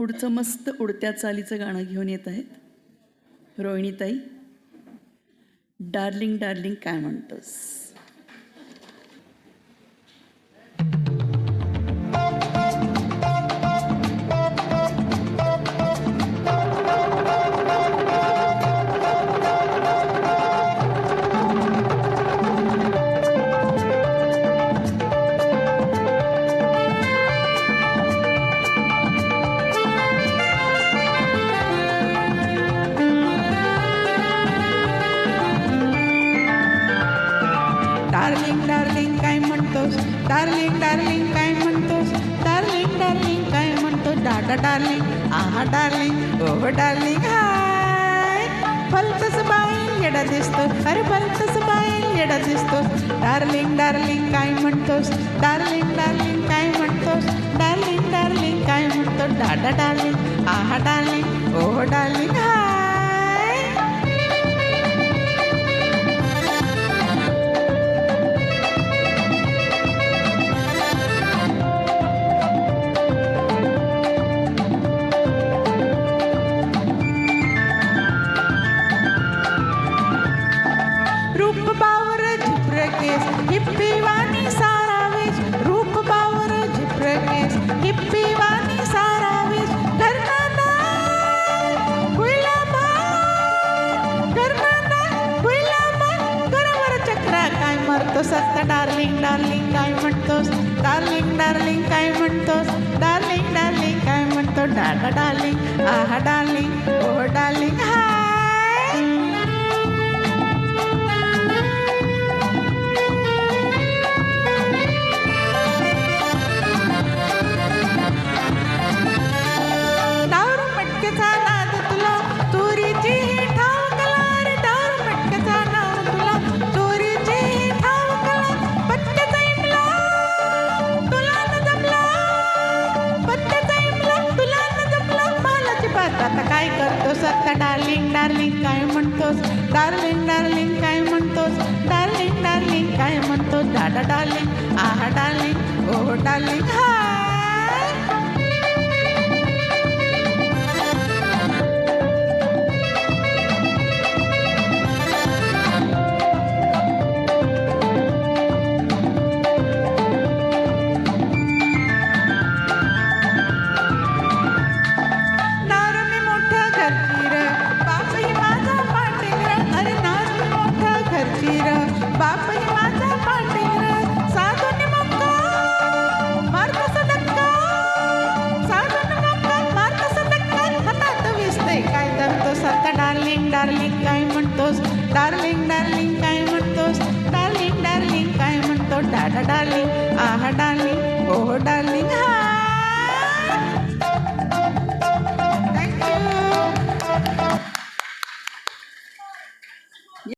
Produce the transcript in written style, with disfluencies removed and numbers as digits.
पुढचं मस्त उडत्या चालीचं गाणं घेऊन येत आहेत रोहिणीताई. डार्लिंग डार्लिंग काय म्हणतोस. डार्लिंग डार्लिंग काय म्हणतोस, डार्लिंग डार्लिंग काय म्हणतोस, डार्लिंग डार्लिंग काय म्हणतोस, डाडा डार्लिंग आहा डार्लिंग ओह डार्लिंग हाय. भलतस बाई येडा दिसतो, अरे भलतस बाई येडा दिसतो. डार्लिंग डार्लिंग काय म्हणतोस, डार्लिंग डार्लिंग काय म्हणतोस, डार्लिंग डार्लिंग काय म्हणतोस, डाडा डार्लिंग आहा डार्लिंग ओह डार्लिंग हाय. रूप बावर झिप्र केस हिप्पी वाणी सारा वेश, रूप बावर झिप्र केस हिप्पी वाणी सारा वेश. घरावर चक्रा काय मारतोस आता, डार्लिंग डार्लिंग काय म्हणतोस, डार्लिंग डार्लिंग काय म्हणतोस, डार्लिंग डार्लिंग काय म्हणतो, डाडा डार्लिंग आहा डार्लिंग ओ डार्लिंग हाय. आता काय करतोस आता, डार्लिंग डार्लिंग काय म्हणतोस, डार्लिंग डार्लिंग काय म्हणतोस, डार्लिंग डार्लिंग काय म्हणतोस, डाडा डार्लिंग आहा डार्लिंग ओ डार्लिंग हाय. बापही माझा पाटील साधून मक्का मारतस धक्का, साधून मक्का मारतस धक्का, हातात विसते काय धरतोस आता, डार्लिंग डार्लिंग काय म्हणतोस, डार्लिंग डार्लिंग काय म्हणतोस, डार्लिंग डार्लिंग काय म्हणतो, डाडा डार्लिंग आहा डार्लिंग ओ डार्लिंग हाय.